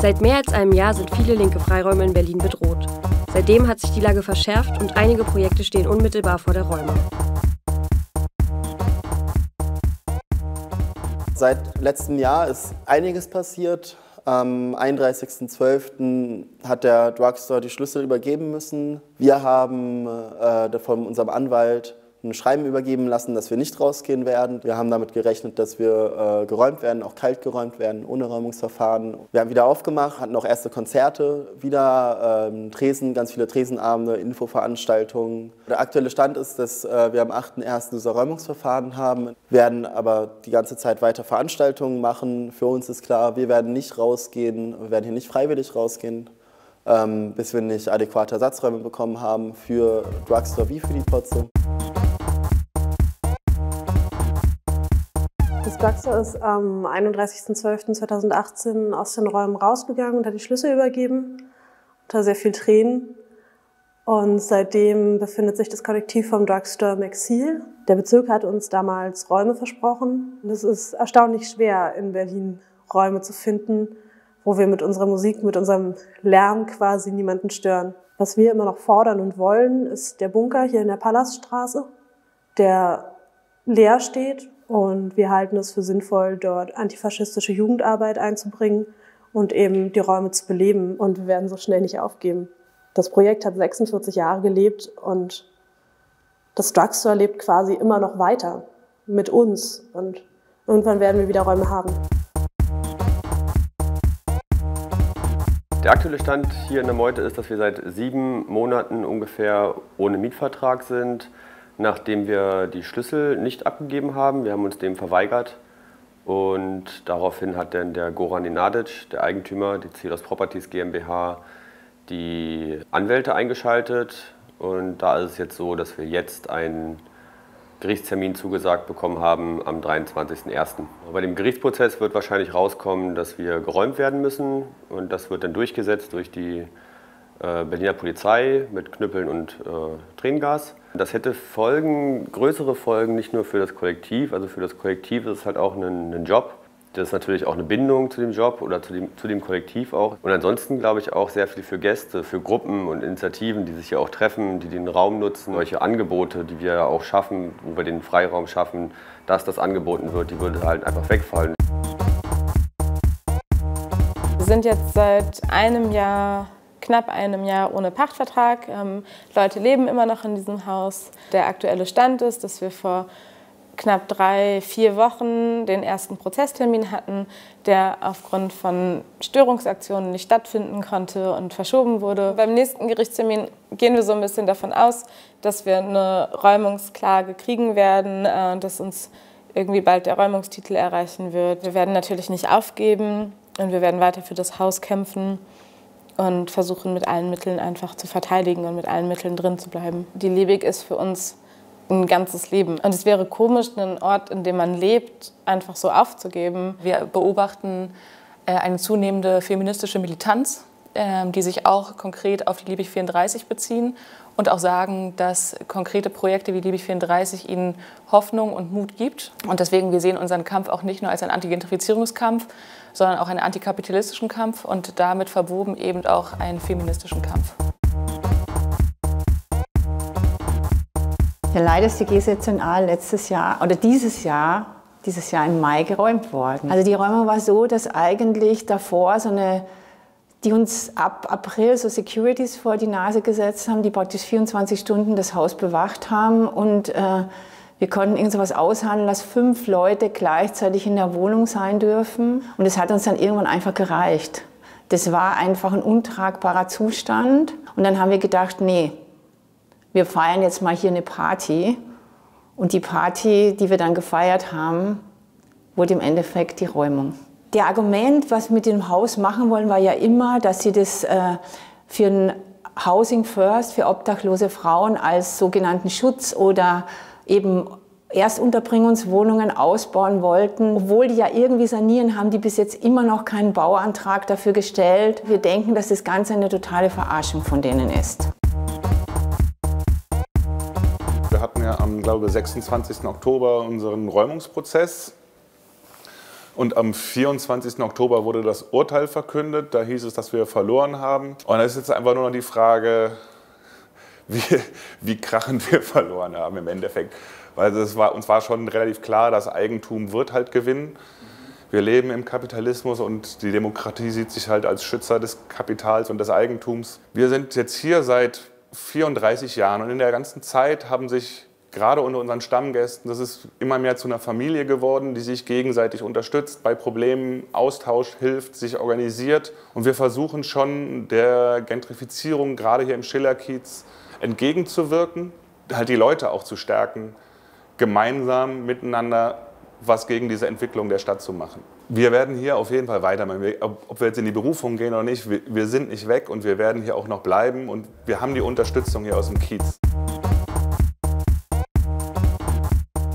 Seit mehr als einem Jahr sind viele linke Freiräume in Berlin bedroht. Seitdem hat sich die Lage verschärft und einige Projekte stehen unmittelbar vor der Räumung. Seit letztem Jahr ist einiges passiert. Am 31.12. hat der Drugstore die Schlüssel übergeben müssen. Wir haben von unserem Anwalt ein Schreiben übergeben lassen, dass wir nicht rausgehen werden. Wir haben damit gerechnet, dass wir geräumt werden, auch kalt geräumt werden, ohne Räumungsverfahren. Wir haben wieder aufgemacht, hatten auch erste Konzerte wieder, Tresen, ganz viele Tresenabende, Infoveranstaltungen. Der aktuelle Stand ist, dass wir am 8.1. unser Räumungsverfahren haben, werden aber die ganze Zeit weiter Veranstaltungen machen. Für uns ist klar, wir werden nicht rausgehen, wir werden hier nicht freiwillig rausgehen, bis wir nicht adäquate Ersatzräume bekommen haben für Drugstore wie für die Potze. Das Drugstore ist am 31.12.2018 aus den Räumen rausgegangen und hat die Schlüssel übergeben, unter sehr viel Tränen. Und seitdem befindet sich das Kollektiv vom Drugstore im Exil. Der Bezirk hat uns damals Räume versprochen. Und es ist erstaunlich schwer, in Berlin Räume zu finden, wo wir mit unserer Musik, mit unserem Lärm quasi niemanden stören. Was wir immer noch fordern und wollen, ist der Bunker hier in der Palaststraße, der leer steht. Und wir halten es für sinnvoll, dort antifaschistische Jugendarbeit einzubringen und eben die Räume zu beleben. Und wir werden so schnell nicht aufgeben. Das Projekt hat 46 Jahre gelebt und das Drugstore lebt quasi immer noch weiter mit uns. Und irgendwann werden wir wieder Räume haben. Der aktuelle Stand hier in der Meute ist, dass wir seit 7 Monaten ungefähr ohne Mietvertrag sind, nachdem wir die Schlüssel nicht abgegeben haben. Wir haben uns dem verweigert und daraufhin hat dann der Goran Nenadic, der Eigentümer, die Cedos Properties GmbH, die Anwälte eingeschaltet. Und da ist es jetzt so, dass wir jetzt einen Gerichtstermin zugesagt bekommen haben am 23.01. Bei dem Gerichtsprozess wird wahrscheinlich rauskommen, dass wir geräumt werden müssen und das wird dann durchgesetzt durch die Berliner Polizei mit Knüppeln und Tränengas. Das hätte Folgen, größere Folgen, nicht nur für das Kollektiv. Also für das Kollektiv ist es halt auch ein Job. Das ist natürlich auch eine Bindung zu dem Job oder zu dem Kollektiv auch. Und ansonsten glaube ich auch sehr viel für Gäste, für Gruppen und Initiativen, die sich hier auch treffen, die den Raum nutzen. Solche Angebote, die wir auch schaffen, wo wir den Freiraum schaffen, dass das angeboten wird, die würde halt einfach wegfallen. Wir sind jetzt seit knapp einem Jahr ohne Pachtvertrag. Leute leben immer noch in diesem Haus. Der aktuelle Stand ist, dass wir vor knapp 3-4 Wochen den ersten Prozesstermin hatten, der aufgrund von Störungsaktionen nicht stattfinden konnte und verschoben wurde. Beim nächsten Gerichtstermin gehen wir so ein bisschen davon aus, dass wir eine Räumungsklage kriegen werden, dass uns irgendwie bald der Räumungstitel erreichen wird. Wir werden natürlich nicht aufgeben und wir werden weiter für das Haus kämpfen und versuchen mit allen Mitteln einfach zu verteidigen und mit allen Mitteln drin zu bleiben. Die Liebig ist für uns ein ganzes Leben. Und es wäre komisch, einen Ort, in dem man lebt, einfach so aufzugeben. Wir beobachten eine zunehmende feministische Militanz, die sich auch konkret auf die Liebig 34 beziehen und auch sagen, dass konkrete Projekte wie Liebig 34 ihnen Hoffnung und Mut gibt. Und deswegen, wir sehen unseren Kampf auch nicht nur als einen Antigentrifizierungskampf, sondern auch einen antikapitalistischen Kampf und damit verwoben eben auch einen feministischen Kampf. Ja, leider ist die GZNA dieses Jahr im Mai geräumt worden. Also die Räumung war so, dass eigentlich davor die uns ab April so Securities vor die Nase gesetzt haben, die praktisch 24 Stunden das Haus bewacht haben und wir konnten irgend sowas aushandeln, dass 5 Leute gleichzeitig in der Wohnung sein dürfen und es hat uns dann irgendwann einfach gereicht. Das war einfach ein untragbarer Zustand und dann haben wir gedacht, nee, wir feiern jetzt mal hier eine Party und die Party, die wir dann gefeiert haben, wurde im Endeffekt die Räumung. Der Argument, was wir mit dem Haus machen wollen, war ja immer, dass sie das für ein Housing First, für obdachlose Frauen als sogenannten Schutz oder eben Erstunterbringungswohnungen ausbauen wollten. Obwohl die ja irgendwie sanieren, haben die bis jetzt immer noch keinen Bauantrag dafür gestellt. Wir denken, dass das Ganze eine totale Verarschung von denen ist. Wir hatten ja am, glaube ich, 26. Oktober unseren Räumungsprozess. Und am 24. Oktober wurde das Urteil verkündet. Da hieß es, dass wir verloren haben. Und da ist jetzt einfach nur noch die Frage, wie krachend wir verloren haben im Endeffekt. Weil uns war schon relativ klar, das Eigentum wird halt gewinnen. Wir leben im Kapitalismus und die Demokratie sieht sich halt als Schützer des Kapitals und des Eigentums. Wir sind jetzt hier seit 34 Jahren und in der ganzen Zeit haben sich gerade unter unseren Stammgästen, das ist immer mehr zu einer Familie geworden, die sich gegenseitig unterstützt, bei Problemen austauscht, hilft, sich organisiert. Und wir versuchen schon der Gentrifizierung gerade hier im Schillerkiez entgegenzuwirken, halt die Leute auch zu stärken, gemeinsam miteinander was gegen diese Entwicklung der Stadt zu machen. Wir werden hier auf jeden Fall weitermachen. Ob wir jetzt in die Berufung gehen oder nicht, wir sind nicht weg und wir werden hier auch noch bleiben und wir haben die Unterstützung hier aus dem Kiez.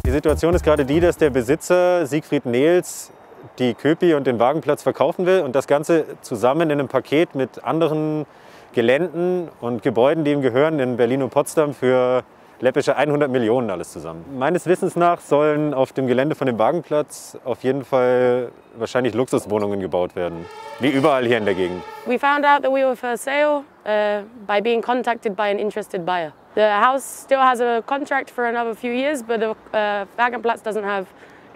Die Situation ist gerade die, dass der Besitzer Siegfried Nehls die Köpi und den Wagenplatz verkaufen will und das Ganze zusammen in einem Paket mit anderen Geländen und Gebäuden, die ihm gehören, in Berlin und Potsdam für läppische 100 Millionen alles zusammen. Meines Wissens nach sollen auf dem Gelände von dem Wagenplatz auf jeden Fall wahrscheinlich Luxuswohnungen gebaut werden, wie überall hier in der Gegend. We found out that we were for sale by being contacted by an interested buyer. The house still has a contract for another few years, but the Wagenplatz doesn't have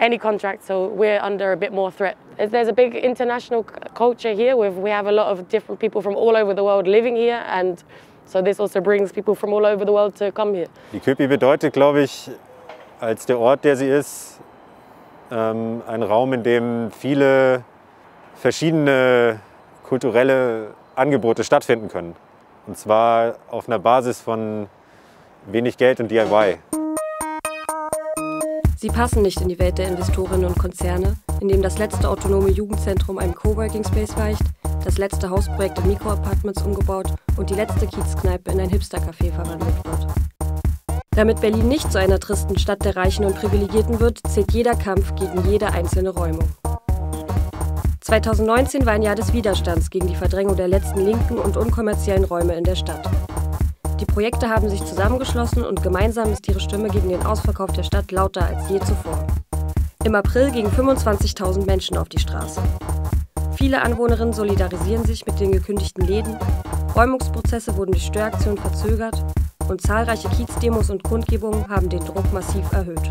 any contract, so we're under a bit more threat. There's a big international culture here. We have a lot of different people from all over the world living here, and so this also brings people from all over the world to come here. Die Köpi bedeutet, glaube ich, als der Ort, der sie ist, ein Raum, in dem viele verschiedene kulturelle Angebote stattfinden können. Und zwar auf einer Basis von wenig Geld und DIY. Sie passen nicht in die Welt der Investorinnen und Konzerne, in dem das letzte autonome Jugendzentrum einem Coworking Space weicht, das letzte Hausprojekt in Mikroapartments umgebaut und die letzte Kiezkneipe in ein Hipster-Café verwandelt wird. Damit Berlin nicht zu einer tristen Stadt der Reichen und Privilegierten wird, zählt jeder Kampf gegen jede einzelne Räumung. 2019 war ein Jahr des Widerstands gegen die Verdrängung der letzten linken und unkommerziellen Räume in der Stadt. Die Projekte haben sich zusammengeschlossen und gemeinsam ist ihre Stimme gegen den Ausverkauf der Stadt lauter als je zuvor. Im April gingen 25.000 Menschen auf die Straße. Viele Anwohnerinnen solidarisieren sich mit den gekündigten Läden, Räumungsprozesse wurden durch Störaktionen verzögert und zahlreiche Kiezdemos und Kundgebungen haben den Druck massiv erhöht.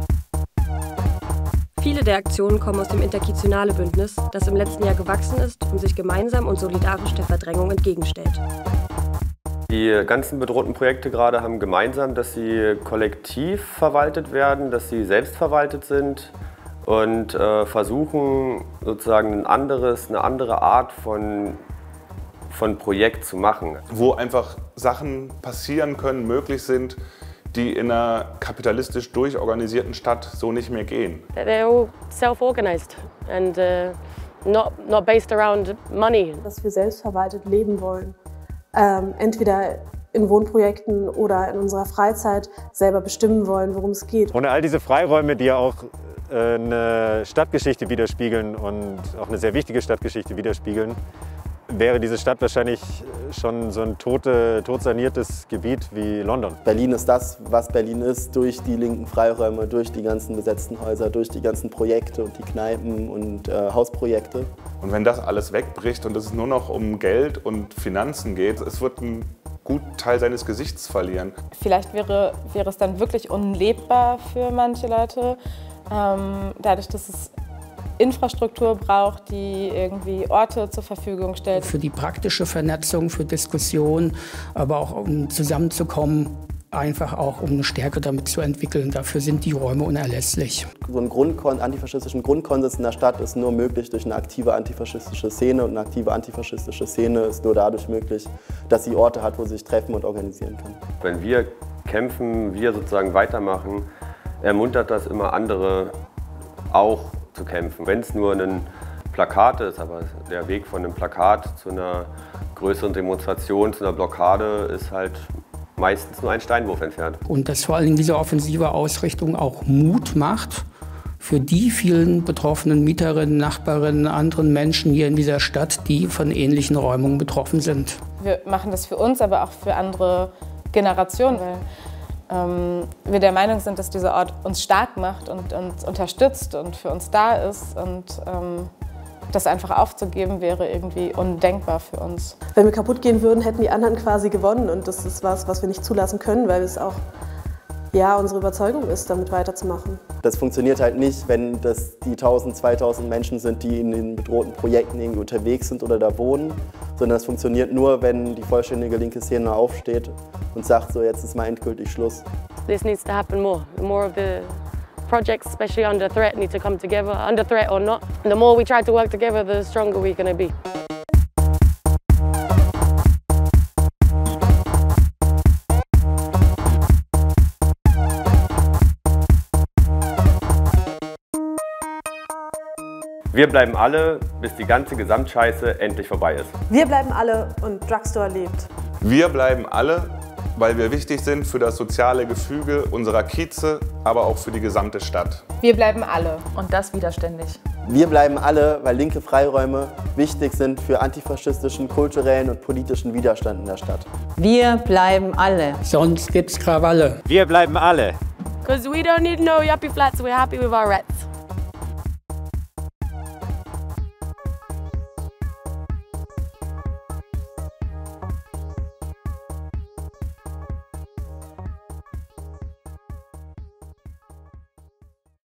Viele der Aktionen kommen aus dem Interkiezionale-Bündnis, das im letzten Jahr gewachsen ist und sich gemeinsam und solidarisch der Verdrängung entgegenstellt. Die ganzen bedrohten Projekte gerade haben gemeinsam, dass sie kollektiv verwaltet werden, dass sie selbstverwaltet sind und versuchen sozusagen eine andere Art von Projekt zu machen. Wo einfach Sachen passieren können, möglich sind, die in einer kapitalistisch durchorganisierten Stadt so nicht mehr gehen. They're all self-organized and not based around money. Dass wir selbstverwaltet leben wollen. Entweder in Wohnprojekten oder in unserer Freizeit selber bestimmen wollen, worum es geht. Ohne all diese Freiräume, die ja auch eine Stadtgeschichte widerspiegeln und auch eine sehr wichtige Stadtgeschichte widerspiegeln, wäre diese Stadt wahrscheinlich schon so ein totsaniertes Gebiet wie London. Berlin ist das, was Berlin ist, durch die linken Freiräume, durch die ganzen besetzten Häuser, durch die ganzen Projekte und die Kneipen und Hausprojekte. Und wenn das alles wegbricht und es nur noch um Geld und Finanzen geht, es wird einen guten Teil seines Gesichts verlieren. Vielleicht wäre es dann wirklich unlebbar für manche Leute, dadurch, dass es Infrastruktur braucht, die irgendwie Orte zur Verfügung stellt. Für die praktische Vernetzung, für Diskussion, aber auch um zusammenzukommen, einfach auch um eine Stärke damit zu entwickeln. Dafür sind die Räume unerlässlich. So einen antifaschistischen Grundkonsens in der Stadt ist nur möglich durch eine aktive antifaschistische Szene und eine aktive antifaschistische Szene ist nur dadurch möglich, dass sie Orte hat, wo sie sich treffen und organisieren kann. Wenn wir kämpfen, wir sozusagen weitermachen, ermuntert das immer andere auch zu kämpfen. Wenn es nur ein Plakat ist, aber der Weg von einem Plakat zu einer größeren Demonstration, zu einer Blockade ist halt meistens nur ein Steinwurf entfernt. Und dass vor allen Dingen diese offensive Ausrichtung auch Mut macht für die vielen betroffenen Mieterinnen, Nachbarinnen, anderen Menschen hier in dieser Stadt, die von ähnlichen Räumungen betroffen sind. Wir machen das für uns, aber auch für andere Generationen, weil wir der Meinung sind, dass dieser Ort uns stark macht und uns unterstützt und für uns da ist. Und das einfach aufzugeben wäre irgendwie undenkbar für uns. Wenn wir kaputt gehen würden, hätten die anderen quasi gewonnen. Und das ist was wir nicht zulassen können, weil es auch unsere Überzeugung ist, damit weiterzumachen. Das funktioniert halt nicht, wenn das die 1000, 2000 Menschen sind, die in den bedrohten Projekten irgendwie unterwegs sind oder da wohnen, sondern das funktioniert nur, wenn die vollständige linke Szene aufsteht und sagt, so jetzt ist mal endgültig Schluss. This needs to happen more. The more of the projects, especially under threat, need to come together, under threat or not. And the more we try to work together, the stronger we're going to be. Wir bleiben alle, bis die ganze Gesamtscheiße endlich vorbei ist. Wir bleiben alle und Drugstore lebt. Wir bleiben alle, weil wir wichtig sind für das soziale Gefüge unserer Kieze, aber auch für die gesamte Stadt. Wir bleiben alle. Und das widerständig. Wir bleiben alle, weil linke Freiräume wichtig sind für antifaschistischen, kulturellen und politischen Widerstand in der Stadt. Wir bleiben alle. Sonst gibt's Krawalle. Wir bleiben alle. Because we don't need no yuppie flats, we're happy with our rats.